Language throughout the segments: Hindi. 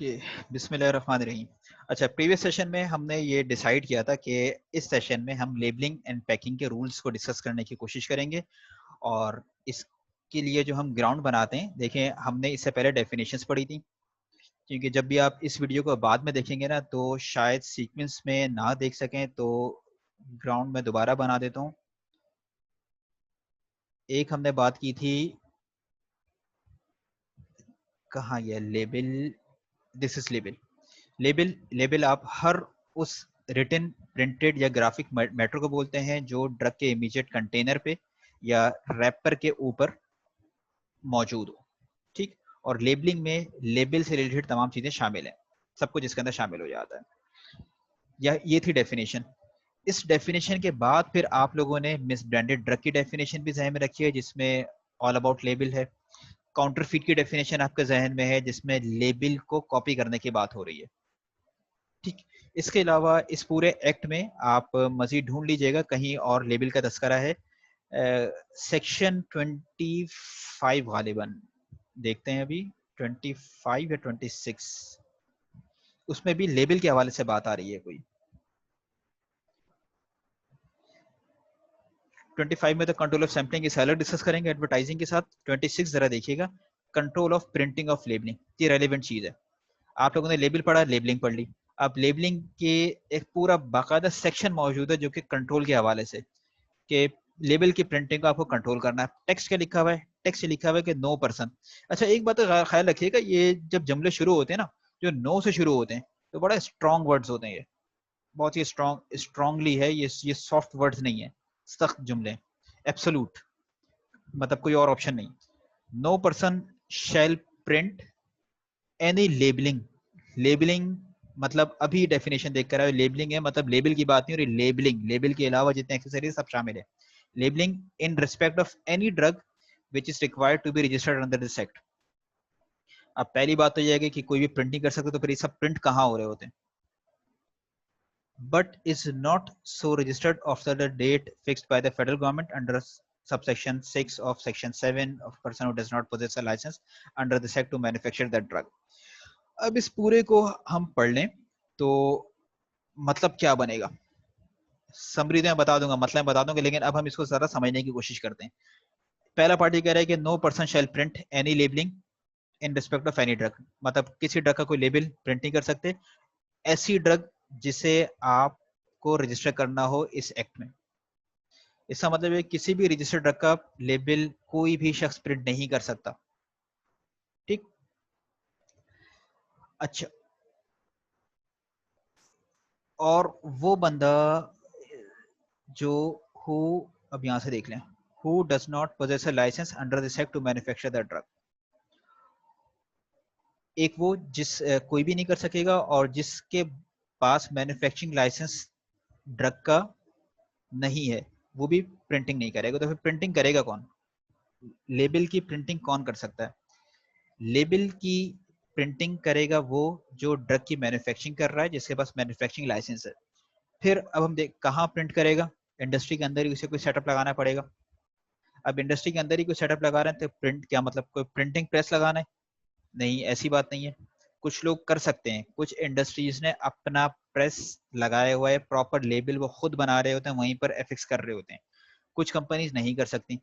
ओके, बिस्मिल्लाहिर्रहमानिर्रहीम। अच्छा, प्रीवियस सेशन में हमने ये डिसाइड किया था कि इस सेशन में हम लेबलिंग एंड पैकिंग के रूल्स को डिस्कस करने की कोशिश करेंगे। और इसके लिए जो हम ग्राउंड बनाते हैं, देखें हमने इससे पहले डेफिनेशंस पढ़ी थी, क्योंकि जब भी आप इस वीडियो को बाद में देखेंगे ना तो शायद सीक्वेंस में ना देख सकें, तो ग्राउंड में दोबारा बना देता हूँ। एक हमने बात की थी, कहाँ ये label, this is label. Label label आप हर उस रिटन, प्रिंटेड या ग्राफिक मैटर को बोलते हैं जो ड्रग के इमीडिएट कंटेनर पे या रैपर के ऊपर मौजूद हो। ठीक, और लेबलिंग में लेबल से रिलेटेड तमाम चीजें शामिल हैं, सब कुछ इसके अंदर शामिल हो जाता है। या ये थी डेफिनेशन। इस डेफिनेशन के बाद फिर आप लोगों ने मिस ब्रांडेड ड्रग की डेफिनेशन भी जहन में रखी है, जिसमें ऑल अबाउट लेबल है। काउंटरफीट की डेफिनेशन आपके जहन में है, जिसमें लेबल को कॉपी करने की बात हो रही है। ठीक, इसके अलावा इस पूरे एक्ट में आप मजीद ढूंढ लीजिएगा कहीं और लेबल का तस्करा है। सेक्शन 25 गालिबन, देखते हैं अभी 25 या 26, उसमें भी लेबल के हवाले से बात आ रही है कोई। 25 में तो कंट्रोल ऑफ सैम्पलिंग इस अलग डिस्कस करेंगे एडवर्टाइजिंग के साथ। 26 जरा देखिएगा, control of printing of labelling, ये रेलिवेंट चीज है। आप लोगों ने लेबल पढ़ा, लेबलिंग पढ़ ली। अब लेबलिंग के एक पूरा बाकायदा सेक्शन मौजूद है जो कि कंट्रोल के हवाले से, कि लेबल की प्रिंटिंग को आपको कंट्रोल करना है। टेक्स्ट क्या लिखा हुआ है? टेक्स्ट लिखा हुआ है कि नो पर्सन। अच्छा, एक बात का ख्याल रखिएगा, ये जब जुमले शुरू होते हैं ना, जो नो से शुरू होते हैं, तो बड़ा स्ट्रॉन्ग वर्ड्स होते हैं। ये बहुत ही स्ट्रॉन्गली है, ये सॉफ्ट वर्ड्स नहीं है, सख्त जुमले, एब्सोल्यूट, मतलब कोई और ऑप्शन नहीं। No person shall print any labelling. Labelling मतलब अभी डेफिनेशन देख कर आए, लेबलिंग है मतलब लेबल की बात नहीं हो रही, लेबलिंग, लेबल के अलावा जितने एक्सेसरीज सब शामिल है। Labelling in respect of any drug which is required to be registered under this act. अब पहली बात तो यह है कि कोई भी प्रिंट नहीं कर सकता, तो फिर ये सब प्रिंट कहाँ हो रहे होते हैं? But is not so registered after the date fixed by the federal government under subsection 6 of section 7 of person who does not possess a license under this act to manufacture that drug. अब इस पूरे को हम पढ़ लें तो मतलब क्या बनेगा, समरी तो मैं बता दूंगा, मतलब बता दूंगा, लेकिन अब हम इसको जरा समझने की कोशिश करते हैं। पहला पार्ट ये कह रहा है कि no person shall print any labelling in respect of any drug, मतलब किसी ड्रग का कोई लेबल प्रिंट नहीं कर सकते, ऐसी ड्रग जिसे आपको रजिस्टर करना हो इस एक्ट में। इसका मतलब है किसी भी रजिस्टर्ड ड्रग का लेबल कोई भी शख्स प्रिंट नहीं कर सकता। ठीक, अच्छा, और वो बंदा जो हु, अब यहां से देख लें, who does not possess a license under this act to manufacture the drug। एक वो जिस कोई भी नहीं कर सकेगा, और जिसके पास मैन्युफैक्चरिंग लाइसेंस ड्रग का नहीं है वो भी प्रिंटिंग नहीं करेगा। तो फिर प्रिंटिंग करेगा कौन? लेबल की प्रिंटिंग कौन कर सकता है? लेबल की प्रिंटिंग करेगा वो जो ड्रग की मैन्युफैक्चरिंग कर रहा है, जिसके पास मैन्युफैक्चरिंग लाइसेंस है। फिर अब हम देख कहाँ प्रिंट करेगा, इंडस्ट्री के अंदर ही उसे कोई सेटअप लगाना पड़ेगा। अब इंडस्ट्री के अंदर ही कोई सेटअप लगा रहे हैं तो प्रिंट क्या मतलब कोई प्रिंटिंग प्रेस लगाना है? नहीं, ऐसी बात नहीं है। कुछ लोग कर सकते हैं, कुछ इंडस्ट्रीज ने अपना प्रेस लगाया हुआ है, प्रॉपर लेबल वो खुद बना रहे होते हैं, वहीं पर एफिक्स कर रहे होते हैं। कुछ कंपनीज नहीं कर सकती।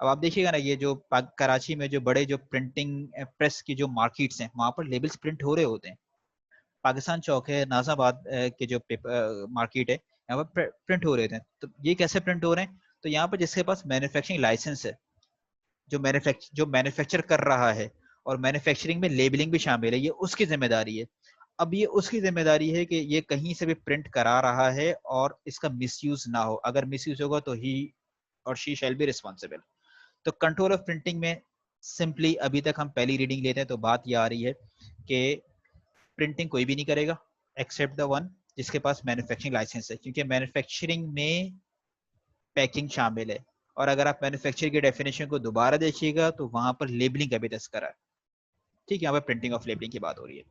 अब आप देखिएगा ना, ये जो कराची में जो बड़े जो प्रिंटिंग प्रेस की जो मार्केट्स हैं, वहां पर लेबल्स प्रिंट हो रहे होते हैं। पाकिस्तान चौक है, नाजाबाद के जो पेपर मार्केट है, यहाँ पर प्रिंट हो रहे थे। तो ये कैसे प्रिंट हो रहे हैं? तो यहाँ पर जिसके पास मैन्युफैक्चरिंग लाइसेंस है, जो मैन्युफैक्चर कर रहा है, और मैन्युफैक्चरिंग में लेबलिंग भी शामिल है, ये उसकी जिम्मेदारी है। अब ये उसकी जिम्मेदारी है कि ये कहीं से भी प्रिंट करा रहा है और इसका मिसयूज ना हो। अगर मिसयूज होगा तो ही और शी शैल बी रिस्पॉन्सिबल। तो कंट्रोल ऑफ प्रिंटिंग में सिंपली अभी तक हम पहली रीडिंग लेते हैं तो बात ये आ रही है कि प्रिंटिंग कोई भी नहीं करेगा एक्सेप्ट द वन जिसके पास मैन्युफैक्चरिंग लाइसेंस है, क्योंकि मैन्युफैक्चरिंग में पैकिंग शामिल है। और अगर आप मैन्युफैक्चर की डेफिनेशन को दोबारा देखिएगा तो वहां पर लेबलिंग का भी तस्करा है। ठीक है, यहाँ पर प्रिंटिंग ऑफ लेबलिंग की बात हो रही है।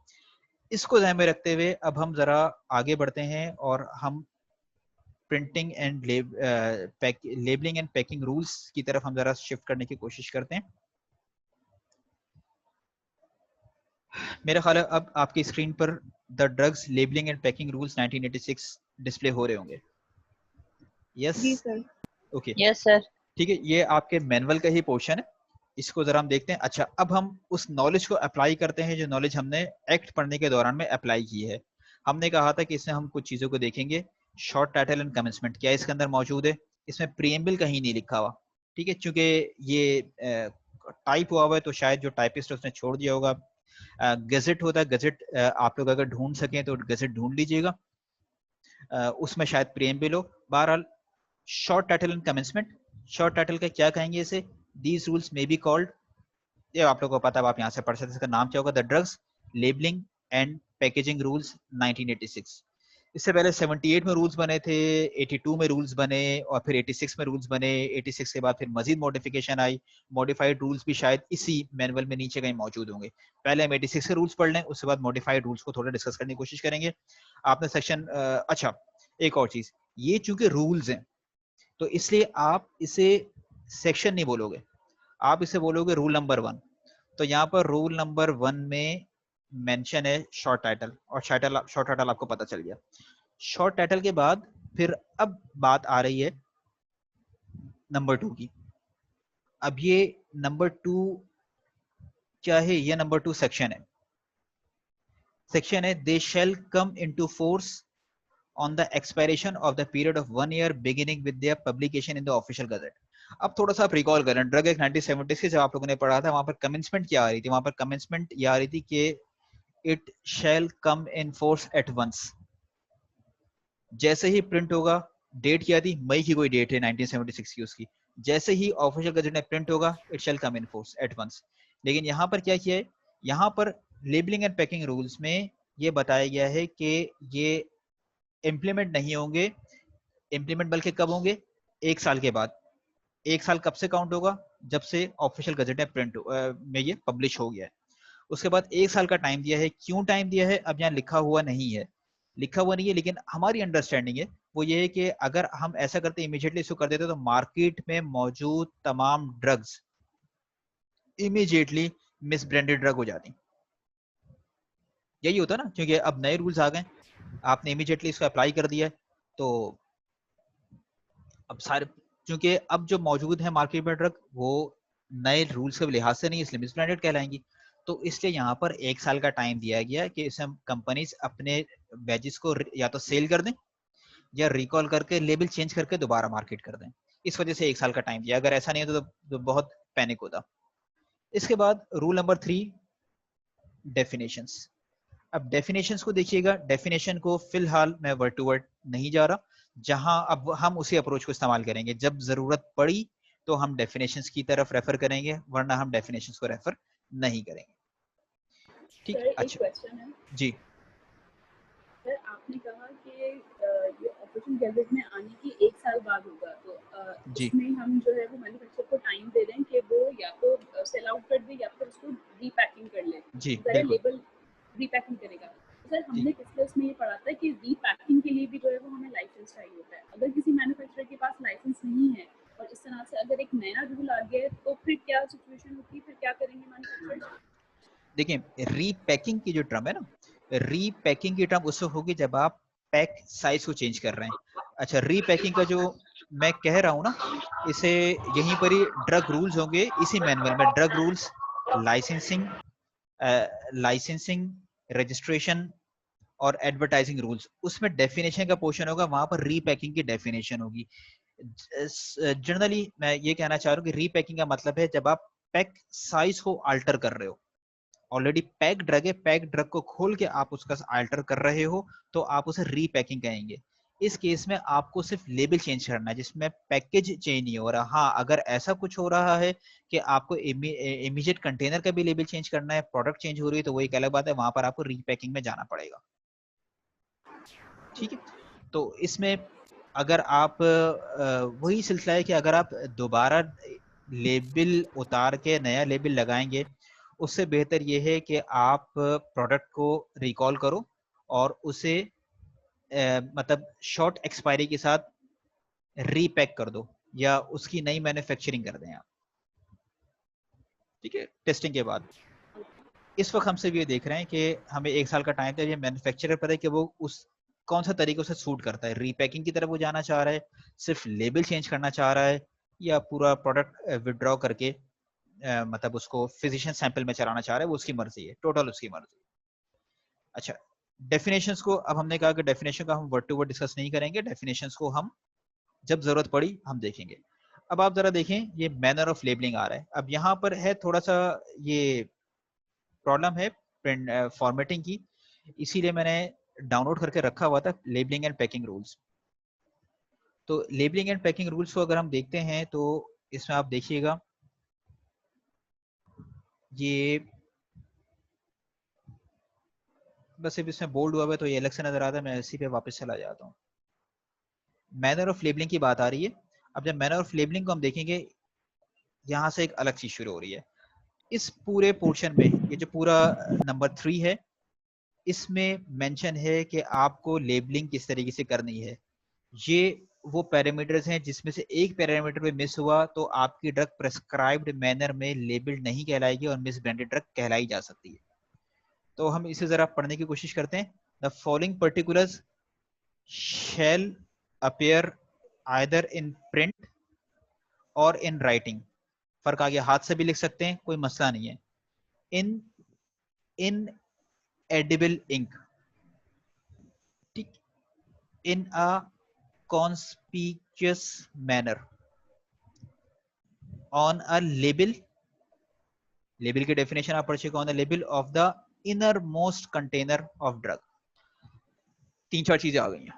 इसको ध्यान में रखते हुए अब हम जरा आगे बढ़ते हैं और हम printing and labelling and packing rules की तरफ हम जरा शिफ्ट करने की कोशिश करते हैं। मेरा ख्याल है अब आपकी स्क्रीन पर the drugs labelling and packing rules 1986 display हो रहे होंगे। यस जी सर। Okay yes sir. ठीक है, ये आपके मैनुअल का ही पोर्शन है, इसको जरा हम देखते हैं। अच्छा, अब हम उस नॉलेज को अप्लाई करते हैं जो नॉलेज हमने एक्ट पढ़ने के दौरान में अप्लाई की है। हमने कहा था कि इसमें हम कुछ चीजों को देखेंगे। शॉर्ट टाइटल एंड कमेंसमेंट क्या इसके अंदर मौजूद है, इसमें प्रीएम्बल कहीं नहीं लिखा हुआ, ठीक है, क्योंकि ये टाइप हुआ है तो शायद जो टाइपिस्ट है उसने छोड़ दिया होगा। गजेट होता है, गजेट आप लोग अगर ढूंढ सकें तो गजेट ढूंढ लीजिएगा, उसमें शायद प्रीएम्बल हो। बहरहाल short title and commencement, short title का क्या कहेंगे इसे, these rules may be called, ये आप लोगों को पता है, आप यहाँ से पढ़ सकते हैं, इसका नाम क्या होगा, the drugs labelling and packaging rules 1986। इससे पहले 78 में रूल्स बने थे, 82 में रूल्स बने और फिर 86 में रूल्स बने। 86 के बाद फिर मजीद मॉडिफिकेशन आई, मॉडिफाइड रूल्स भी शायद इसी मैनुअल में नीचे कहीं मौजूद होंगे। पहले हम 86 के रूल्स पढ़ लें, उसके बाद मॉडिफाइड रूल्स को थोड़ा डिस्कस करने की कोशिश करेंगे। आपने सेक्शन अच्छा एक और चीज, ये चूंकि रूल्स हैं तो इसलिए आप इसे सेक्शन नहीं बोलोगे, आप इसे बोलोगे रूल नंबर 1। तो यहाँ पर रूल नंबर 1 में मेंशन है शॉर्ट टाइटल, और शॉर्ट टाइटल आपको पता चल गया। शॉर्ट टाइटल के बाद फिर अब बात आ रही है नंबर 2 की। अब ये नंबर 2 क्या है, ये नंबर 2 सेक्शन है। सेक्शन है they shall come into force on the expiration of the period of 1 year beginning with their publication in the official gazette। अब थोड़ा सा आप रिकॉल करें, ड्रग एक्ट 1976 जब आप लोगों ने पढ़ा था, वहां पर कमेंसमेंट क्या आ रही थी, वहां पर कमेंसमेंट ये आ रही थी कि it shall come in force at once. जैसे ही प्रिंट होगा, डेट क्या थी, मई की कोई डेट है 1976 की उसकी, जैसे ही ऑफिशियल गजट में प्रिंट होगा it shall come in force at once. लेकिन यहाँ पर क्या किया है, यहाँ पर लेबलिंग एंड पैकिंग रूल्स में ये बताया गया है कि ये इम्प्लीमेंट नहीं होंगे, इम्प्लीमेंट बल्कि कब होंगे, 1 साल के बाद। 1 साल कब से काउंट होगा, जब से ऑफिशियल गजट में प्रिंट में ये पब्लिश हो गया है। उसके बाद 1 साल का टाइम दिया है। क्यों टाइम दिया है अब यहाँ लिखा हुआ नहीं है, लिखा हुआ नहीं है, लेकिन हमारी अंडरस्टैंडिंग है वो ये है कि अगर हम ऐसा करते इमीडिएटली इसको कर देते तो मार्केट में मौजूद तमाम drugs immediately miss branded drug हो जाती। यही होता ना, क्योंकि अब नए रूल्स आ गए, आपने इमीडिएटली इसको अप्लाई कर दिया है, तो अब सारे, क्योंकि अब जो मौजूद है मार्केट में ड्रग वो नए रूल्स के लिहाज से नहीं, इसलिए मिस ब्रांडेड कहलाएंगी। तो इसलिए यहाँ पर 1 साल का टाइम दिया गया कि इसमें कंपनीज अपने बैजेस को या तो सेल कर दें या रिकॉल करके लेबल चेंज करके दोबारा मार्केट कर दें। इस वजह से 1 साल का टाइम दिया, अगर ऐसा नहीं होता तो बहुत पैनिक होता। इसके बाद रूल नंबर 3 डेफिनेशंस। अब डेफिनेशंस को देखिएगा, डेफिनेशन को फिलहाल मैं वर्ड टू वर्ड नहीं जा रहा, जहां अब हम उसी अप्रोच को इस्तेमाल करेंगे, जब जरूरत पड़ी तो हम डेफिनेशंस की तरफ रेफर करेंगे, वरना हम डेफिनेशंस को रेफर नहीं करेंगे। ठीक, एक अच्छा क्वेश्चन है जी। सर, आपने कहा कि ये ऑपरेशन गैजेट में आने की 1 साल बाद होगा, तो जी इसमें हम जो है वो मैन्युफैक्चरर को टाइम दे रहे हैं कि वो या तो सेल आउट कर दे या फिर उसको रीपैकिंग कर ले, जी अगर बिल्कुल लेबल रीपैकिंग करेगा। तो सर, जी हमने पिछले उसमें ये पढ़ा था कि रीपैकिंग के लिए भी जो है वो हमें लाइसेंस चाहिए होता है। अगर किसी मैन्युफैक्चरर के पास लाइसेंस नहीं है और इस तरह से अगर एक नया रूल आ गया है तो फिर क्या सिचुएशन होती है, फिर क्या करेंगे मैन्युफैक्चरर? देखिए, रीपैकिंग की जो टर्म है ना, रीपैकिंग की टर्म उससे होगी जब आप पैक साइज को चेंज कर रहे हैं। अच्छा, रीपैकिंग का जो मैं कह रहा हूं ना, इसे यहीं पर ही ड्रग रूल्स होंगे, इसी मैनुअल में drug rules, licensing, licensing, registration और एडवर्टाइजिंग रूल्स, उसमें डेफिनेशन का पोर्शन होगा, वहां पर रीपैकिंग की डेफिनेशन होगी। जनरली मैं ये कहना चाह रहा हूँ कि रीपैकिंग का मतलब है जब आप पैक साइज को अल्टर कर रहे हो, ऑलरेडी पैक ड्रग है, पैक ड्रग को खोल के आप उसका अल्टर कर रहे हो, तो आप उसे रीपैकिंग कहेंगे। इस केस में आपको सिर्फ लेबल चेंज करना है, जिसमें पैकेज चेंज नहीं हो रहा। हाँ, अगर ऐसा कुछ हो रहा है कि आपको इमीडिएट कंटेनर का भी लेबल चेंज करना है, प्रोडक्ट चेंज हो रही है, तो वो एक अलग बात है, वहां पर आपको रीपैकिंग में जाना पड़ेगा। ठीक है, तो इसमें अगर आप वही सिलसिला है कि अगर आप दोबारा लेबल उतार के नया लेबल लगाएंगे, उससे बेहतर यह है कि आप प्रोडक्ट को रिकॉल करो और उसे मतलब शॉर्ट एक्सपायरी के साथ रीपैक कर दो या उसकी नई मैन्युफैक्चरिंग कर दें आप। ठीक है, टेस्टिंग के बाद। इस वक्त हम सिर्फ ये देख रहे हैं कि हमें 1 साल का टाइम था, ये मैन्युफैक्चरर पता है कि वो उस कौन सा तरीका उसे सूट करता है, रीपैकिंग की तरफ वो जाना चाह रहा है, सिर्फ लेबल चेंज करना चाह रहा है, या पूरा प्रोडक्ट विड्रॉ करके मतलब उसको फिजिशियन सैंपल में चलाना चाह रहा है, वो उसकी मर्जी है, टोटल उसकी मर्जी। अच्छा, डेफिनेशंस को अब हमने कहा कि डेफिनेशन का हम वर्ड टू वर्ड डिस्कस नहीं करेंगे, डेफिनेशंस को हम जब जरूरत पड़ी हम देखेंगे। अब आप जरा देखें, ये मैनर ऑफ लेबलिंग आ रहा है। अब यहाँ पर है थोड़ा सा ये प्रॉब्लम है फॉर्मेटिंग की, इसीलिए मैंने डाउनलोड करके रखा हुआ था लेबलिंग एंड पैकिंग रूल्स। तो लेबलिंग एंड पैकिंग रूल्स को अगर हम देखते हैं तो इसमें आप देखिएगा, ये बस सिर्फ इसमें बोल्ड हुआ है तो ये अलग से नजर आता है, मैं इसी पे वापस चला जाता हूँ। मैनर ऑफ लेबलिंग की बात आ रही है। अब जब मैनर ऑफ लेबलिंग को हम देखेंगे, यहाँ से एक अलग चीज शुरू हो रही है। इस पूरे पोर्शन में ये जो पूरा नंबर 3 है, इसमें मेंशन है कि आपको लेबलिंग किस तरीके से करनी है। ये वो पैरामीटर्स हैं जिसमें से एक पैरामीटर पे मिस हुआ तो आपकी ड्रग प्रेस्क्राइब्ड मैनर में लेबल्ड नहीं कहलाएगी और मिस ब्रांडेड ड्रग कहलाई जा सकती है। तो हम इसे जरा पढ़ने की कोशिश करते हैं। The following particulars shall appear either in print और इन राइटिंग। फर्क आ गया, हाथ से भी लिख सकते हैं, कोई मसला नहीं है। इन एडिबल इंक, ठीक, इन अ conspicuous manner on a label, label की डेफिनेशन आप पढ़ चुके, on the label of the inner most container of drug. 3-4 चीजें आ गई हैं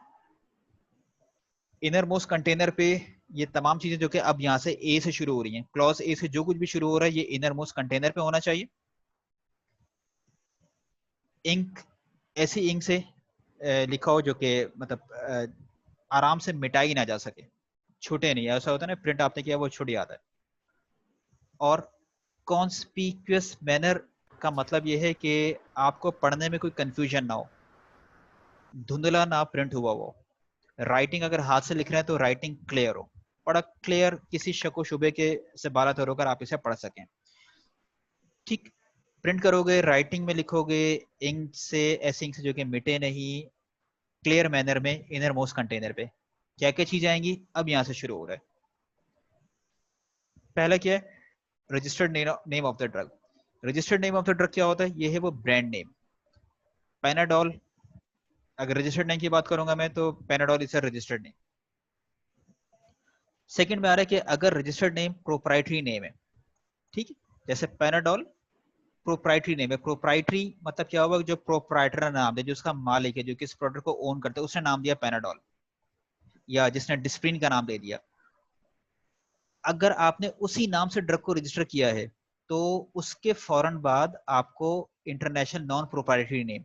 इनर मोस्ट कंटेनर पे। ये तमाम चीजें जो कि अब यहाँ से ए से शुरू हो रही हैं, क्लॉज ए से जो कुछ भी शुरू हो रहा है ये इनर मोस्ट कंटेनर पे होना चाहिए। इंक, ऐसी इंक से लिखा हो जो कि मतलब आराम से मिटाई ना जा सके, छूटे नहीं, ऐसा होता है ना प्रिंट आपने किया वो छूट जाता है। और कॉन्स्पिक्यूअस मैनर का मतलब यह है कि आपको पढ़ने में कोई कंफ्यूजन ना हो, धुंधला ना प्रिंट हुआ हो। राइटिंग अगर हाथ से लिख रहे हैं तो राइटिंग क्लियर हो, बड़ा क्लियर, किसी शको शुबे के से बाला तर होकर आप इसे पढ़ सकें। ठीक, प्रिंट करोगे, राइटिंग में लिखोगे इंक से, ऐसे इंक से जो कि मिटे नहीं, क्लियर मैनर में इनर मोस्ट कंटेनर पे। क्या क्या चीजें आएंगी अब यहां से शुरू हो रहा है। पहला क्या है, registered name of the drug. Registered name of the drug क्या होता है, ये है वो ब्रांड नेम। पैनाडोल, अगर रजिस्टर्ड नेम की बात करूंगा मैं तो Panadol is registered name. Second में आ रहा है कि अगर रजिस्टर्ड नेम प्रोप्राइटरी नेम है, ठीक है, जैसे पैनाडोल प्रोप्राइटरी नेम है। प्रोप्राइटरी मतलब क्या होगा, जो प्रोप्राइटर नाम है, जो उसका मालिक है, जो किस प्रोडक्ट को ओन करता है, उसने नाम दिया पैनाडोल, या जिसने डिस्प्रिन का नाम दे दिया। अगर आपने उसी नाम से ड्रग को रजिस्टर किया है तो उसके फौरन बाद आपको international non proprietary name,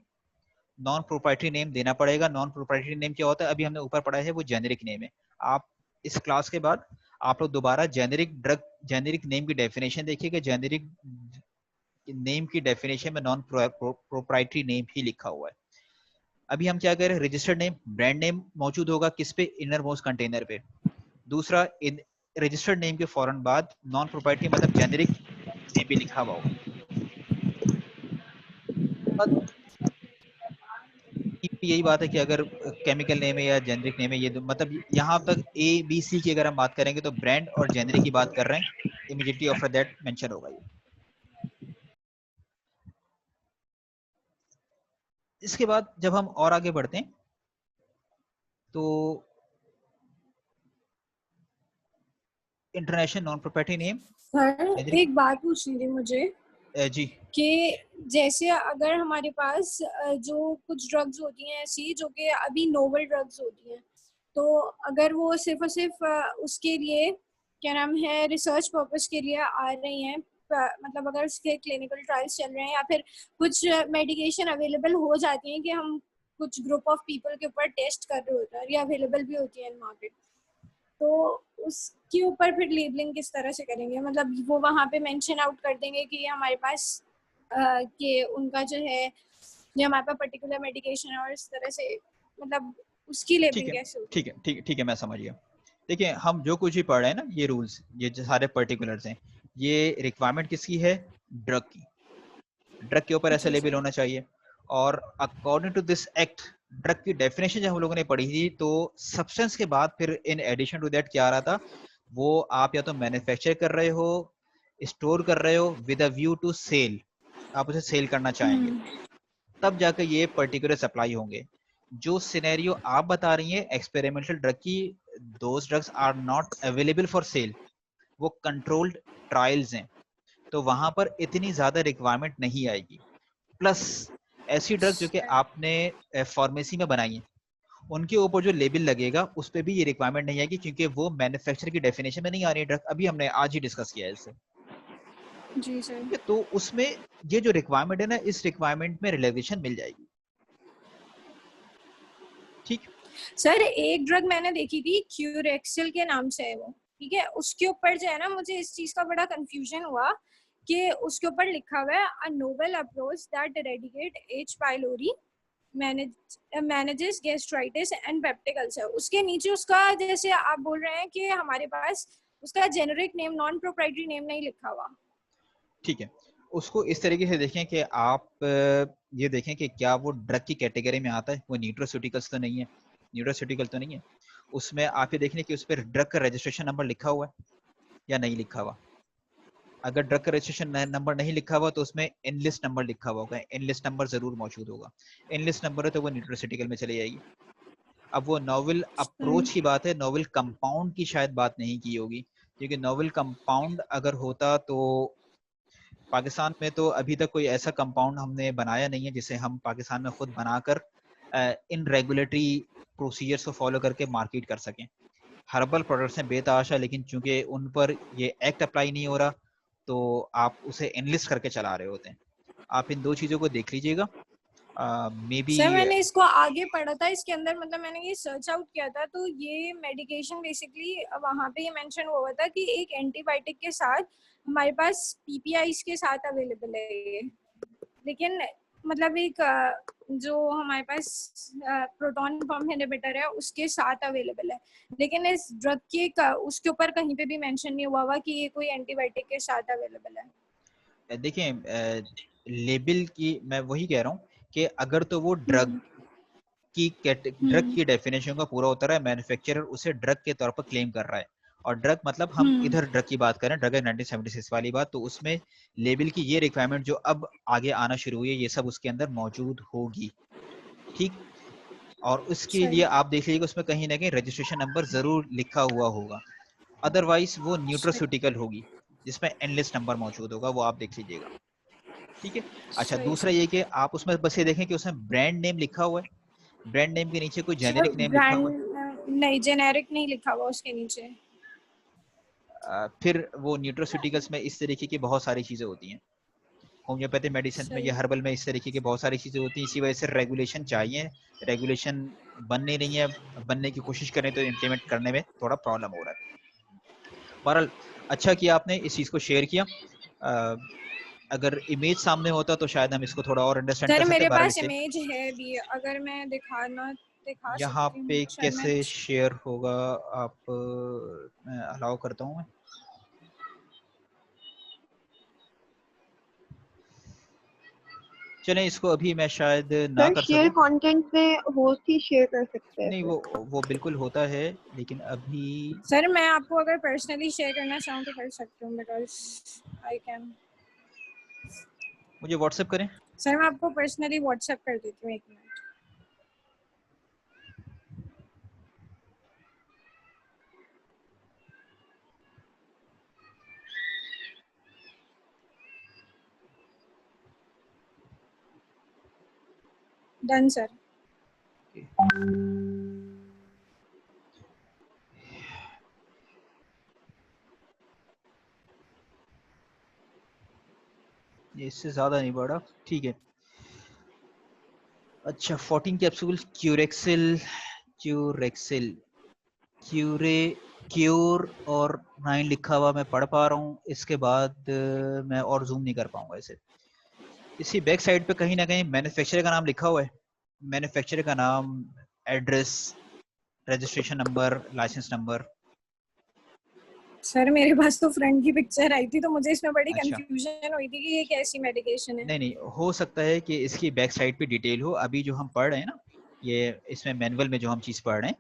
non proprietary name देना पड़ेगा। नॉन प्रोप्राइटरी नेम क्या होता है, अभी हमने ऊपर पढ़ा है, वो जेनेरिक नेम है। आप इस क्लास के बाद आप लोग दोबारा जेनेरिक ड्रग, जेनेरिक नेम की डेफिनेशन देखिएगा। जेनेरिक नेम की डेफिनेशन में नॉन प्रोप्राइटरी नेम ही लिखा हुआ है। अभी हम क्या कह रहे हैं, रजिस्टर्ड नेम, ब्रांड नेम मौजूद होगा किस पे, इनर मोस्ट कंटेनर पे। दूसरा, रजिस्टर्ड नेम के फौरन बाद नॉन प्रोप्राइटरी मतलब जेनेरिक नेम भी लिखा हुआ होगा। यही बात है कि अगर केमिकल नेम है या जेनेरिक नेम है, ये मतलब यहाँ तक ए बी सी की अगर हम बात करेंगे तो ब्रांड और जेनेरिक की बात कर रहे हैं, इमीडिएटली आफ्टर दैट मेंशन होगा ये। इसके बाद जब हम और आगे बढ़ते हैं तो international non proprietary name. Sir एक बात पूछनी थी मुझे जी, कि जैसे अगर हमारे पास जो कुछ ड्रग्स होती हैं ऐसी जो कि अभी नोवल ड्रग्स होती हैं, तो अगर वो सिर्फ और सिर्फ उसके लिए क्या नाम है रिसर्च पर्पस के लिए आ रही हैं, मतलब अगर उसके क्लिनिकल ट्रायल्स चल रहे हैं या फिर कुछ मेडिकेशन अवेलेबल हो जाती हैं कि हम कुछ ग्रुप ऑफ पीपल के ऊपर टेस्ट कर रहे होते हैं, या अवेलेबल भी होती है इन मार्केट, तो उसके ऊपर फिर लेबलिंग किस तरह से करेंगे? मतलब वो वहाँ पे मेंशन आउट कर देंगे कि हमारे पास कि उनका जो है, जो हमारे पास पर्टिकुलर मेडिकेशन है, और इस तरह से मतलब उसकी लेबलिंग कैसे होगी? ठीक है, ठीक है, ठीक है, मैं समझ गया। देखिए, हम जो कुछ भी पढ़ रहे हैं ना, ये रूल्स, ये जो सारे पर्टिकुलर्स हैं, ये रिक्वायरमेंट किसकी है, ड्रग की। ड्रग के ऊपर ऐसा जी लेबल सर। होना चाहिए। और according to this act, drug की डेफिनेशन जब हम लोगों ने पढ़ी थी तो सब्सटेंस के बाद फिर इन एडिशन टू दैट क्या आ रहा था, वो आप या तो मैन्युफैक्चर कर रहे हो, स्टोर कर रहे हो with a view to sell, आप उसे सेल करना चाहेंगे, तब जाकर ये पर्टिकुलर सप्लाई होंगे। जो सिनेरियो आप बता रही हैं एक्सपेरिमेंटल ड्रग की, those drugs are not available for sale, वो कंट्रोल्ड ट्रायल्स हैं, तो वहां पर इतनी ज्यादा रिक्वायरमेंट नहीं आएगी। प्लस ऐसी ड्रग जो कि आपने फार्मेसी में बनाई है, उनके ऊपर जो लेबल लगेगा उस पर भी ये रिक्वायरमेंट नहीं आएगी, क्योंकि वो मैन्युफैक्चर की डेफिनेशन में नहीं आ रही है ड्रग। अभी हमने आज ही डिस्कस किया है इससे। जी सर। तो उसमें ये जो रिक्वायरमेंट है ना, इस रिक्वायरमेंट में रिलैक्सेशन मिल जाएगी। ठीक सर एक ड्रग मैंने देखी थी, क्यूरेक्सिल के नाम से है वो, ठीक है, उसके ऊपर जो है ना, मुझे इस चीज का बड़ा कंफ्यूजन हुआ कि उसके ऊपर लिखा हुआ है अ novel approach that eradicate H pylori manages gastritis and peptic ulcer. उसके नीचे उसका, जैसे आप बोल रहे हैं कि हमारे पास उसका generic name, non proprietary name नहीं लिखा हुआ। ठीक है, उसको इस तरीके से देखें कि आप ये देखें कि क्या वो ड्रग की कैटेगरी में आता है, वो न्यूट्रोस्यूटिकल्स तो नहीं है, न्यूट्रोस्यूटिकल तो नहीं है। उसमें आप ये देखें कि उस पर ड्रग का रजिस्ट्रेशन नंबर लिखा हुआ है या नहीं लिखा हुआ। अगर ड्रग का रजिस्ट्रेशन नंबर नहीं लिखा हुआ तो उसमें इनलिस्ट नंबर लिखा हुआ होगा, इनलिस्ट नंबर जरूर मौजूद होगा। इनलिस्ट नंबर है तो वो न्यूट्रोस्यूटिकल में चली जाएगी। अब वो नोवेल अप्रोच की बात है, नोवेल कंपाउंड की शायद बात नहीं की होगी, क्योंकि नोवेल कंपाउंड अगर होता तो पाकिस्तान में तो अभी तक कोई ऐसा कंपाउंड हमने बनाया नहीं है जिसे हम पाकिस्तान में खुद बनाकर इन रेगुलेटरी प्रोसीजर्स को फॉलो करके मार्केट कर सकें। हर्बल प्रोडक्ट्स हैं बेतहाशा, लेकिन चूंकि उन पर ये एक्ट अप्लाई नहीं हो रहा तो आप उसे एनलिस्ट करके चला रहे होते हैं। आप इन दो चीजों को देख लीजिएगा। मे बी सर मैंने इसको आगे पढ़ा था, इसके अंदर मतलब मैंने ये सर्च आउट किया था, तो ये मेडिकेशन बेसिकली वहाँ पे ये मेंशन हुआ था कि एक एंटीबायोटिक के साथ हमारे पास पीपीआईज के साथ अवेलेबल है ये, लेकिन मतलब एक जो हमारे पास प्रोटॉन पंप इनहिबिटर है उसके साथ अवेलेबल है, लेकिन इस ड्रग के उसके ऊपर कहीं पे भी मेंशन नहीं हुआ कि ये कोई एंटीबायोटिक के साथ अवेलेबल है। देखें, लेबल की मैं वही कह रहा हूँ कि अगर तो वो ड्रग की डेफिनेशन का पूरा उतर है, मैन्युफैक्चरर उसे ड्रग के तौर पर क्लेम कर रहा है, और ड्रग मतलब हम इधर ड्रग की बात करें, ड्रग 1976 वाली बात, तो उसमें लेबल की ये रिक्वायरमेंट जो अब आगे आना शुरू हुई है, ये सब उसके अंदर मौजूद होगी। ठीक, और उसके लिए आप देख लीजिएगा उसमें कहीं ना कहीं रजिस्ट्रेशन नंबर जरूर लिखा हुआ होगा, अदरवाइज वो न्यूट्रोस्यूटिकल होगी जिसमें एनलिस्ट नंबर मौजूद होगा, वो आप देख लीजिएगा। ठीक है। अच्छा, दूसरा ये कि आप उसमें बस ये देखें कि उसमें ब्रांड नेम लिखा हुआ है, ब्रांड नेम के नीचे कोई सर जेनेरिक नेम लिखा हुआ है। ब्रांड नहीं, जेनेरिक नहीं लिखा हुआ उसके नीचे। फिर वो न्यूट्रोस्यूटिकल्स में इस तरीके की बहुत सारी चीजें होती हैं, होम्योपैथी मेडिसिन में या हर्बल में इस तरीके की बहुत सारी चीजें होती हैं, इसी वजह से रेगुलेशन चाहिए, रेगुलेशन बन नहीं रही है, बनने की कोशिश करें तो इम्प्लीमेंट करने में थोड़ा प्रॉब्लम हो रहा है। बहरहाल अच्छा किया आपने इस चीज को शेयर किया। अगर इमेज सामने होता तो शायद हम इसको थोड़ा और अंडरस्टैंड कर सर सकते। मेरे बहरहाल पास इसे इमेज है भी, अगर मैं दिखा यहाँ सकती हूँ पे शायद मैं। कैसे शेयर होगा, आप मैं अलाउ करता हूँ। चलें, इसको अभी मैं शायद ना सर कर शेयर सकूं। कंटेंट में होस्ट ही शेयर कर सकते हैं नहीं, फिर। वो बिल्कुल होता है, लेकिन अभी सर मैं आपको अगर पर्सनली शेयर करना चाहूँ तो कर सकती हूँ, बिकॉज आई कैन। मुझे व्हाट्सएप करें। सर मैं आपको पर्सनली व्हाट्सएप कर देती हूँ, 1 मिनट। Done sir. इससे ज्यादा नहीं बढ़ा, ठीक है। अच्छा, 14 कैप्सूल क्यूरेक्सिल, क्यूरेक्सिल क्यूरे क्यूर और 9 लिखा हुआ मैं पढ़ पा रहा हूँ, इसके बाद मैं और जूम नहीं कर पाऊंगा इसे। इसी बैक साइड पे कहीं ना कहीं मैन्युफैक्चरर का नाम लिखा हुआ है, मैन्युफैक्चरर का नाम, address, registration number, licence number. Sir मेरे पास तो फ्रंट की पिक्चर आई थी, तो मुझे इसमें बड़ी अच्छा, कंफ्यूजन हुई थी कि ये कैसी मेडिकेशन है। नहीं नहीं, हो सकता है कि इसकी बैक साइड पे डिटेल हो। अभी जो हम पढ़ रहे हैं ना, ये इसमें मैनुअल में जो हम चीज पढ़ रहे हैं,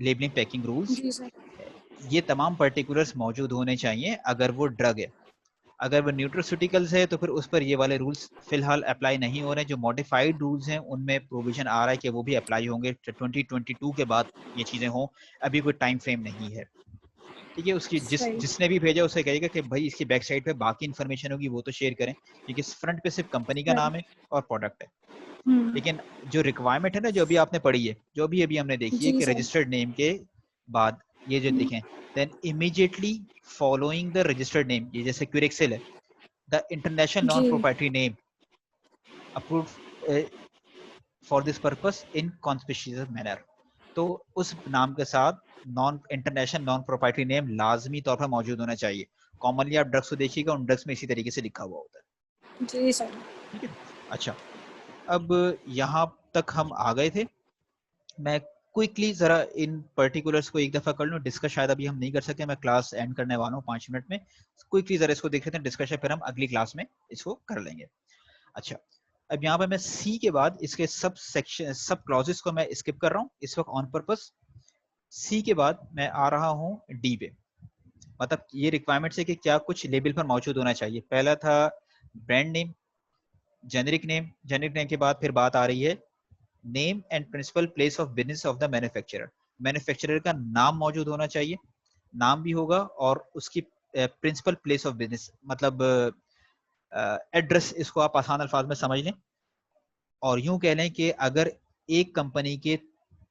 लेबलिंग पैकिंग रूल्स, जी सर। ये तमाम पर्टिकुलर्स मौजूद होने चाहिए अगर वो ड्रग है। अगर वो न्यूट्रोस्यूटिकल्स है तो फिर उस पर ये वाले रूल्स फिलहाल अप्लाई नहीं हो रहे हैं। जो मॉडिफाइड रूल्स हैं उनमें प्रोविजन आ रहा है कि वो भी अप्लाई होंगे 2022 के बाद ये चीजें हों। अभी कोई टाइम फ्रेम नहीं है, ठीक है। उसकी सही। जिसने भी भेजा उसे कहेगा कि भाई इसकी बैक साइड पे बाकी इन्फॉर्मेशन होगी वो तो शेयर करें, क्योंकि फ्रंट पे सिर्फ कंपनी का सही। नाम है और प्रोडक्ट है। हम्म। लेकिन जो रिक्वायरमेंट है ना, जो अभी आपने पढ़ी है, जो भी अभी हमने देखी है जी कि सर। रजिस्टर्ड नेम के बाद ये जो देखें, then immediately following the registered name, ये जैसे क्यूरेक्सिल है, द इंटरनेशनल नॉन जी। Proprietary name approved for this purpose in conspicuous manner. तो उस नाम के साथ non international non proprietary name लाजमी तौर पर मौजूद होना चाहिए। कॉमनली आप ड्रग्स को देखिएगा, उन ड्रग्स में इसी तरीके से लिखा हुआ होता है, जी सर। ठीक है। अच्छा, अब यहाँ तक हम आ गए थे। मैं क्विकली जरा इन पर्टिकुलर्स को एक दफा कर लूं, डिस्कस शायद अभी हम नहीं कर सके, मैं क्लास एंड करने वाला हूँ 5 मिनट में। क्विकली जरा इसको देख लेते हैं, डिस्कशन फिर हम अगली क्लास में इसको कर लेंगे। अच्छा, अब यहाँ पे मैं सी के बाद इसके सब सेक्शन सब क्लॉजेस को मैं स्किप कर रहा हूँ इस वक्त ऑन पर्पस। सी के बाद मैं आ रहा हूँ डी पे, मतलब ये रिक्वायरमेंट्स है कि क्या कुछ लेबल पर मौजूद होना चाहिए। पहला था brand name, generic name, generic name के बाद फिर बात आ रही है name and principal place of business of the manufacturer. Manufacturer का नाम मौजूद होना चाहिए, नाम भी होगा, और उसकी प्रिंसिपल प्लेस ऑफ बिजनेस मतलब एड्रेस, इसको आप आसान अल्फाज में समझ लें। और यूं कह लें कि अगर एक कंपनी के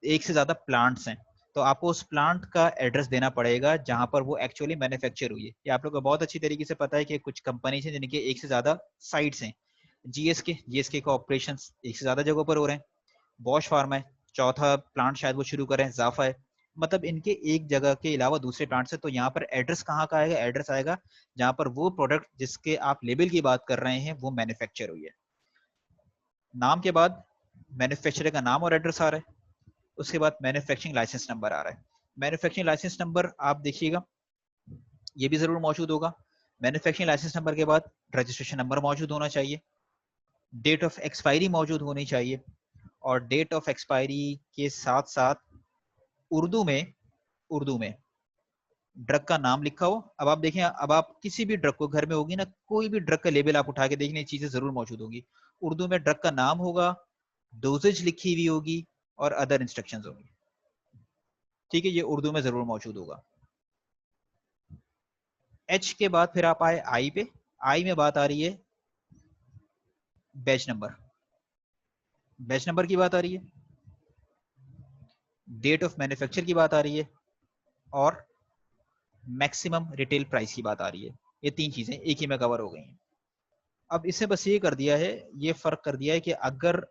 एक से ज्यादा प्लांट्स हैं तो आपको उस प्लांट का एड्रेस देना पड़ेगा जहां पर वो एक्चुअली मैन्युफैक्चर हुई है। ये आप लोग को बहुत अच्छी तरीके से पता है कि कुछ कंपनीज हैं जिनके एक से ज्यादा साइट्स हैं। जीएसके का ऑपरेशन एक से ज्यादा जगहों पर हो रहे हैं। बॉश फार्मा है, चौथा प्लांट शायद वो शुरू करें, जाफा है, मतलब इनके एक जगह के अलावा दूसरे प्लांट से। तो यहाँ पर एड्रेस कहाँ का आएगा? एड्रेस आएगा जहां पर वो प्रोडक्ट जिसके आप लेबल की बात कर रहे हैं वो मैन्युफैक्चर हुई है। नाम के बाद मैन्युफैक्चरर का नाम और एड्रेस आ रहा है, उसके बाद मैन्युफैक्चरिंग लाइसेंस नंबर आ रहा है। मैन्युफैक्चरिंग लाइसेंस नंबर आप देखिएगा ये भी जरूर मौजूद होगा। मैन्युफैक्चरिंग लाइसेंस नंबर के बाद रजिस्ट्रेशन नंबर मौजूद होना चाहिए, डेट ऑफ एक्सपायरी मौजूद होनी चाहिए, और डेट ऑफ एक्सपायरी के साथ साथ उर्दू में ड्रग का नाम लिखा हो। अब आप देखें, अब आप किसी भी ड्रग को घर में होगी ना, कोई भी ड्रग का लेबल आप उठा के देखने, चीजें जरूर मौजूद होंगी। उर्दू में ड्रग का नाम होगा, डोजेज लिखी हुई होगी और अदर इंस्ट्रक्शंस होंगी, ठीक है। ये उर्दू में जरूर मौजूद होगा। एच के बाद फिर आप आए आई पे। आई में बात आ रही है बैच नंबर, बैच नंबर की बात आ रही है, डेट ऑफ मैन्युफैक्चर की बात आ रही है, और मैक्सिमम रिटेल प्राइस की बात आ रही है। ये तीन चीजें एक ही में कवर हो गई हैं। अब इससे बस ये कर दिया है, ये फर्क कर दिया है कि अगर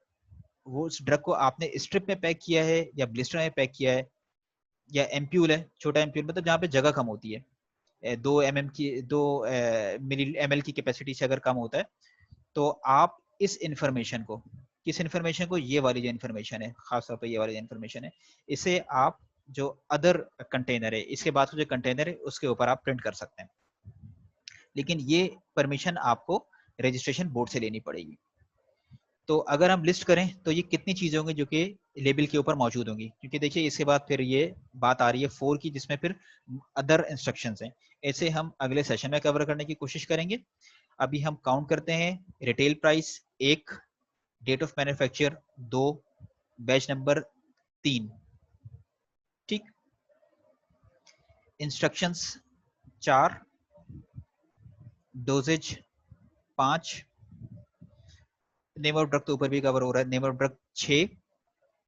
वो उस ड्रग को आपने स्ट्रिप में पैक किया है या ब्लिस्टर में पैक किया है, या एम्प्यूल है, छोटा एम्प्यूल मतलब जहाँ पे जगह कम होती है, 2 की 2 ml की कैपेसिटी से अगर कम होता है, तो आप इस इंफॉर्मेशन को, किस इंफॉर्मेशन को, ये वाली जो इंफॉर्मेशन है, खासतौर पर ये वाली जो इंफॉर्मेशन है, इसे आप जो अदर कंटेनर है, इसके बाद जो कंटेनर है उसके ऊपर आप प्रिंट कर सकते हैं। लेकिन ये परमिशन आपको रजिस्ट्रेशन बोर्ड से लेनी पड़ेगी। तो अगर हम लिस्ट करें तो ये कितनी चीजें होंगी जो कि लेबल के ऊपर मौजूद होंगी, क्योंकि देखिए इसके बाद फिर ये बात आ रही है 4 की, जिसमें फिर अदर इंस्ट्रक्शंस हैं। ऐसे हम अगले सेशन में कवर करने की कोशिश करेंगे। अभी हम काउंट करते हैं। Retail price 1, date of manufacture 2, batch number 3, ठीक। Instructions 4, dosages 5, name of drug तो ऊपर भी कवर हो रहा है, name of drug 6,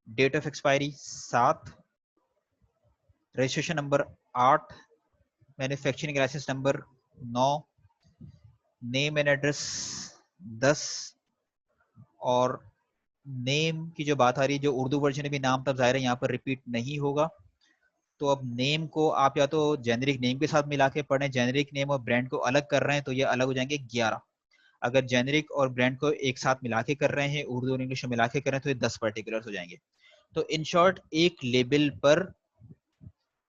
date of expiry 7, registration number 8, manufacturing licence number 9, name and address 10, और नेम की जो बात आ रही है, जो उर्दू वर्जन में भी नाम तब जाहिर है यहाँ पर रिपीट नहीं होगा। तो अब नेम को आप या तो जेनेरिक नेम के साथ मिला के पढ़ें, जेनेरिक नेम और ब्रांड को अलग कर रहे हैं तो ये अलग हो जाएंगे 11। अगर जेनेरिक और ब्रांड को एक साथ मिला के कर रहे हैं, उर्दू और इंग्लिश में मिला के कर रहे हैं, तो ये 10 पर्टिकुलर्स हो जाएंगे। तो इन शॉर्ट एक लेबल पर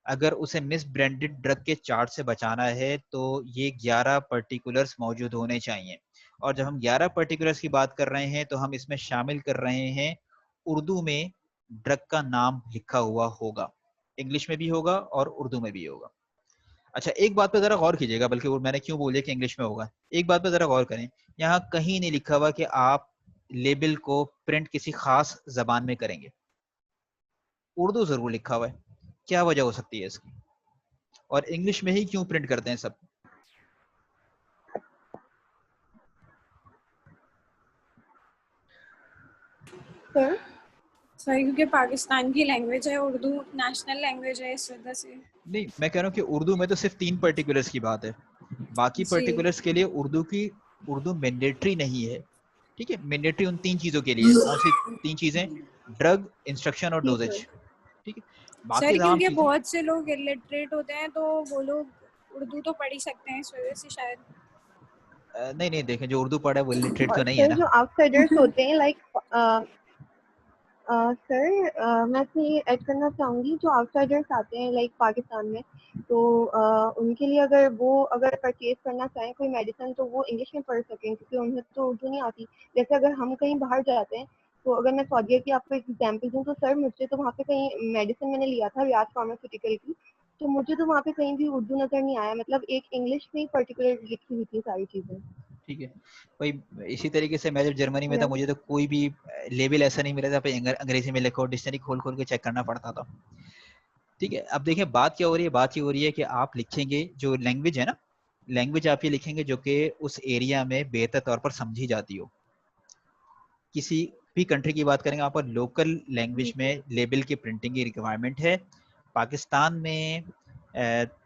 अगर उसे मिस ब्रांडेड ड्रग के चार्ट से बचाना है तो ये 11 पर्टिकुलर्स मौजूद होने चाहिए। और जब हम 11 पर्टिकुलर्स की बात कर रहे हैं तो हम इसमें शामिल कर रहे हैं उर्दू में ड्रग का नाम लिखा हुआ होगा, इंग्लिश में भी होगा और उर्दू में भी होगा। अच्छा, एक बात पे जरा गौर कीजिएगा, बल्कि वो मैंने क्यों बोला कि इंग्लिश में होगा, एक बात पे जरा गौर करें, यहाँ कहीं नहीं लिखा हुआ कि आप लेबल को प्रिंट किसी खास जबान में करेंगे, उर्दू जरूर लिखा हुआ है। क्या वजह हो सकती है इसकी, और इंग्लिश में ही क्यों प्रिंट करते हैं सब? सर सर क्योंकि पाकिस्तान की लैंग्वेज है, उर्दू नेशनल लैंग्वेज है, इस वजह से। नहीं, मैं कह रहा हूँ कि उर्दू में तो सिर्फ 3 पर्टिकुलर्स की बात है, बाकी जी। पर्टिकुलर्स के लिए उर्दू मैंडेटरी नहीं है। ठीक है, मैंडेटरी उन 3 चीजों के लिए है। कौन सी 3 चीजें? ड्रग, इंस्ट्रक्शन और जी डोजेज। सर। ठीक है, बाकी सर तमाम क्योंकि चीजें बहुत से लोग इलिटरेट होते हैं तो वो लोग उर्दू तो पढ़ ही सकते हैं, इस वजह से शायद। नहीं नहीं, देखें, जो उर्दू पढ़ा है वो इलिटरेट और तो नहीं है सर ना। जो आउटसाइडर्स होते हैं लाइक सर मैं इसमें ये ऐड करना चाहूँगी, जो आउटसाइडर्स आते हैं लाइक पाकिस्तान में, तो उनके लिए अगर परचेज करना चाहें कोई मेडिसिन तो वो इंग्लिश में पढ़ सकें, क्योंकि उन्हें तो उर्दू नहीं आती। जैसे अगर हम कहीं बाहर जाते हैं, तो अगर मैं सऊदीया की आपको एक एग्जाम्पल दूँ, तो सर मुझे तो वहाँ पे कहीं मेडिसिन मैंने लिया था रियाज फार्मास्यूटिकल की, तो मुझे तो वहाँ पे कहीं भी उर्दू नजर नहीं आया, मतलब एक इंग्लिश में ही पर्टिकुलर लिखी हुई थी सारी चीज़ें। ठीक है भाई, इसी तरीके से मैं जब जर्मनी में था, या मुझे तो कोई भी लेबल ऐसा नहीं मिला था पे अंग्रेजी में लिखो, डिक्शनरी खोल खोल के चेक करना पड़ता था। ठीक है, अब देखें बात क्या हो रही है, बात ये हो रही है कि आप लिखेंगे जो लैंग्वेज है ना, लैंग्वेज आप ये लिखेंगे जो कि उस एरिया में बेहतर तौर पर समझी जाती हो। किसी भी कंट्री की बात करेंगे, आप लोकल लैंग्वेज जी सर। में लेबल की प्रिंटिंग की रिक्वायरमेंट है। पाकिस्तान में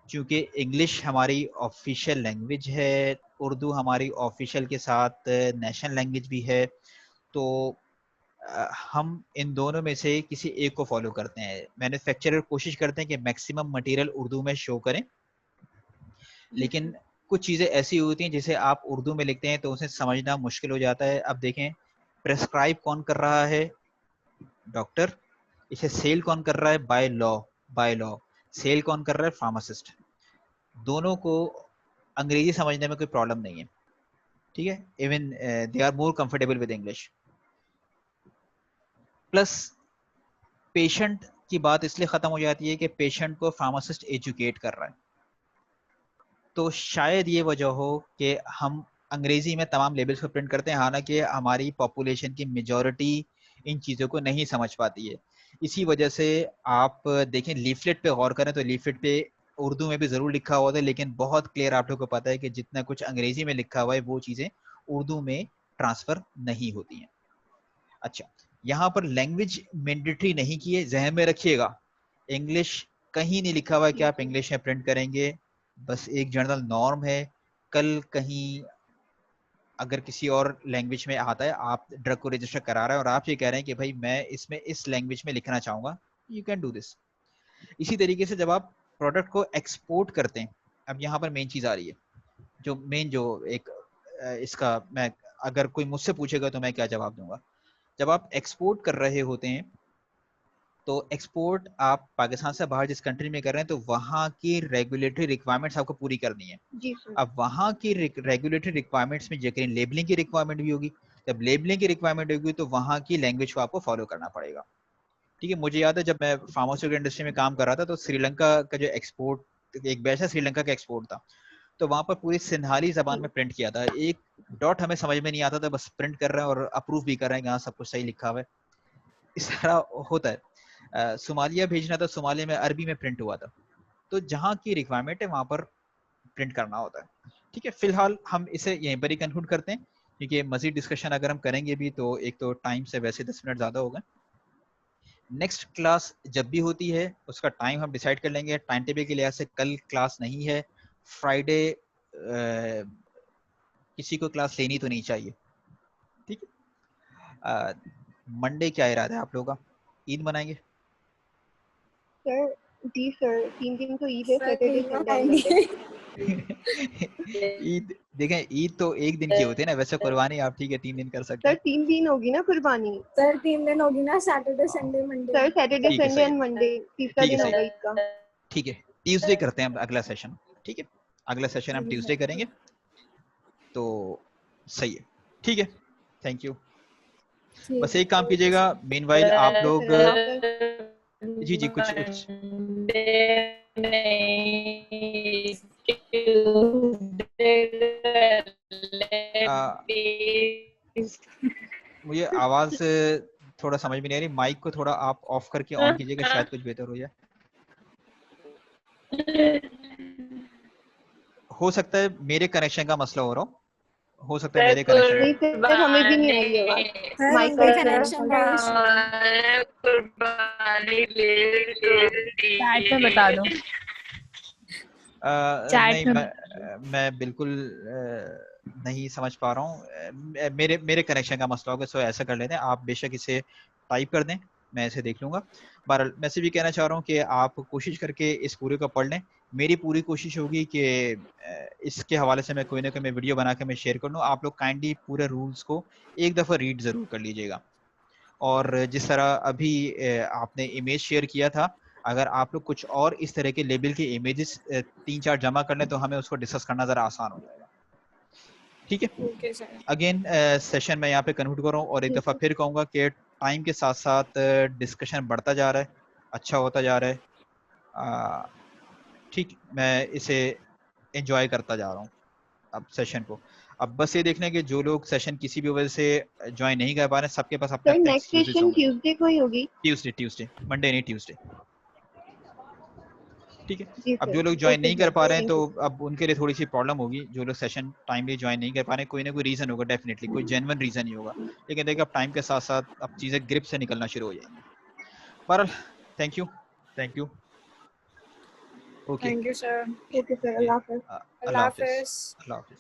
चूंकि इंग्लिश हमारी ऑफिशियल लैंग्वेज है, उर्दू हमारी ऑफिशियल के साथ नेशनल लैंग्वेज भी है, तो हम इन दोनों में से किसी एक को फॉलो करते हैं। मैन्युफैक्चरर कोशिश करते हैं कि मैक्सिमम मटेरियल उर्दू में शो करें, लेकिन कुछ चीज़ें ऐसी होती हैं जिसे आप उर्दू में लिखते हैं तो उसे समझना मुश्किल हो जाता है। अब देखें, प्रेस्क्राइब कौन कर रहा है? डॉक्टर। इसे सेल कौन कर रहा है? By law. सेल कौन कर रहा है? फार्मासिस्ट। दोनों को अंग्रेजी समझने में कोई प्रॉब्लम नहीं है, ठीक है, even they are more comfortable with English. Plus patient की बात इसलिए खत्म हो जाती है कि पेशेंट को फार्मासिस्ट एजुकेट कर रहा है, तो शायद ये वजह हो कि हम अंग्रेजी में तमाम लेबल्स को प्रिंट करते हैं, हालांकि हमारी पॉपुलेशन की मेजॉरिटी इन चीज़ों को नहीं समझ पाती है। इसी वजह से आप देखें, लीफलेट पे गौर करें तो लीफलेट पे उर्दू में भी ज़रूर लिखा हुआ था, लेकिन बहुत क्लियर आप लोगों को पता है कि जितना कुछ अंग्रेजी में लिखा हुआ है वो चीज़ें उर्दू में ट्रांसफ़र नहीं होती हैं। अच्छा, यहाँ पर लैंग्वेज मैंडेटरी नहीं की है, जहन में रखिएगा। इंग्लिश कहीं नहीं लिखा हुआ है कि आप इंग्लिश में प्रिंट करेंगे, बस एक जनरल नॉर्म है। कल कहीं अगर किसी और लैंग्वेज में आता है, आप ड्रग को रजिस्टर करा रहे हैं और आप ये कह रहे हैं कि भाई मैं इसमें इस लैंग्वेज में लिखना चाहूंगा, यू कैन डू दिस। इसी तरीके से जब आप प्रोडक्ट को एक्सपोर्ट करते हैं, अब यहाँ पर मेन चीज आ रही है, जो मेन जो एक इसका मैं, अगर कोई मुझसे पूछेगा तो मैं क्या जवाब दूंगा। जब आप एक्सपोर्ट कर रहे होते हैं तो एक्सपोर्ट आप पाकिस्तान से बाहर जिस कंट्री में कर रहे हैं तो वहाँ की रेगुलेटरी रिक्वायरमेंट्स आपको पूरी करनी है। जी सर। अब वहाँ की रेगुलेटरी रिक्वायरमेंट्स में यकीन लेबलिंग की रिक्वायरमेंट भी होगी। जब लेबलिंग की रिक्वायरमेंट होगी तो वहाँ की लैंग्वेज को आपको फॉलो करना पड़ेगा। ठीक है, मुझे याद है जब मैं फार्मास्यूटिकल इंडस्ट्री में काम कर रहा था तो श्रीलंका का जो एक्सपोर्ट, एक बैच है श्रीलंका का एक्सपोर्ट था, तो वहाँ पर पूरी सिंधाली जबान में प्रिंट किया था। एक डॉट हमें समझ में नहीं आता था, बस प्रिंट कर रहे हैं और अप्रूव भी कर रहे हैं कि हाँ सब कुछ सही लिखा हुआ है। इस तरह होता है। सोमालिया भेजना था, सोमालिया में अरबी में प्रिंट हुआ था। तो जहाँ की रिक्वायरमेंट है वहाँ पर प्रिंट करना होता है। ठीक है, फिलहाल हम इसे यहीं पर ही कंक्लूड करते हैं, क्योंकि मजीद डिस्कशन अगर हम करेंगे भी तो एक तो टाइम से वैसे 10 मिनट ज़्यादा होगा। नेक्स्ट क्लास जब भी होती है उसका टाइम हम डिसाइड कर लेंगे। टाइम टेबल के लिहाज से कल क्लास नहीं है, फ्राइडे किसी को क्लास लेनी तो नहीं चाहिए। ठीक है, मंडे क्या इरादा है आप लोगों का? ईद मनाएंगे? सर जी सर, 3 दिन तो ईद है, सर सैटरडे ईद संडे मनाएंगे। मंडे। ईद देखें, ईद तो एक दिन की होती है ना, वैसे कुर्बानी आप ठीक है 3 दिन कर सकते सर हैं। 3 दिन होगी ना कुर्बानी। सर 3 दिन होगी ना, सैटरडे हाँ, संडे मंडे। सर सैटरडे ठीक है, संडे सही है, एंड मंडे तीसरा ठीक है, दिन सही होगा है, ईद का। ठीक है, ट्यूसडे करते हैं हम अगला सेशन, ठीक है, अगला सेशन हम ट्यूसडे करेंगे, तो सही है, ठीक है, थैंक यू। बस एक काम कीजिएगा, मीनवाइल आप लोग जी जी कुछ कुछ मुझे आवाज थोड़ा समझ में नहीं आ रही, माइक को थोड़ा आप ऑफ करके ऑन कीजिएगा, शायद कुछ बेहतर हो जाए। हो सकता है मेरे कनेक्शन का मसला हो रहा हो सकता है मेरे कनेक्शन नहीं सर, हमें भी नहीं आ रही आवाज। सर माइक उनका का कनेक्शन का इशू है। चैट में बता दो। नहीं मैं बिल्कुल नहीं समझ पा रहा हूँ, मेरे कनेक्शन का मसला होगा, सो ऐसा कर लेते हैं, आप बेशक इसे टाइप कर दें, मैं इसे देख लूंगा। बहरहाल मैं से भी कहना चाह रहा हूँ कि आप कोशिश करके इस पूरे को पढ़ लें, मेरी पूरी कोशिश होगी कि इसके हवाले से मैं कोई ना कोई मैं वीडियो बना के मैं शेयर कर लूँ, आप लोग काइंडली पूरे रूल्स को एक दफ़ा रीड ज़रूर कर लीजिएगा। और जिस तरह अभी आपने इमेज शेयर किया था, अगर आप लोग कुछ और इस तरह के लेबल के इमेजेस 3-4 जमा कर लें तो हमें उसको डिस्कस करना ज़रा आसान हो जाएगा, ठीक है। Okay sir. अगेन सेशन मैं यहाँ पे कंक्लूड कर रहा हूँ और एक दफ़ा फिर कहूँगा कि टाइम के साथ साथ डिस्कशन बढ़ता जा रहा है, अच्छा होता जा रहा है, ठीक, मैं इसे एंजॉय करता जा रहा हूँ अब सेशन को। अब बस ये देखना है कि जो लोग सेशन किसी भी वजह से ज्वाइन नहीं कर पा रहे, सबके पास अपने सर अपने नेक्स्ट एक्सक्यूजेस सेशन होंगे। ट्यूसडे को ही होगी? ट्यूसडे, मंडे नहीं, ट्यूसडे, ठीक है। जी अब सर, जो लोग ज्वाइन ओके नहीं कर सर, पा रहे हैं थैंक तो यू। अब उनके लिए थोड़ी सी प्रॉब्लम होगी, जो लोग सेशन टाइमली ज्वाइन नहीं कर पा रहे हैं, कोई ना कोई रीजन होगा, डेफिनेटली कोई जेन्युइन रीजन ही होगा, लेकिन देखिए अब टाइम के साथ साथ अब चीजें ग्रिप से निकलना शुरू हो जाएंगी। बहरहाल thank you, okay, thank you sir. Okay sir, अल्लाह हाफ़िज़। अल्लाह अल्लाह हाफिज, हाफिज। अल्लाह हाफिज।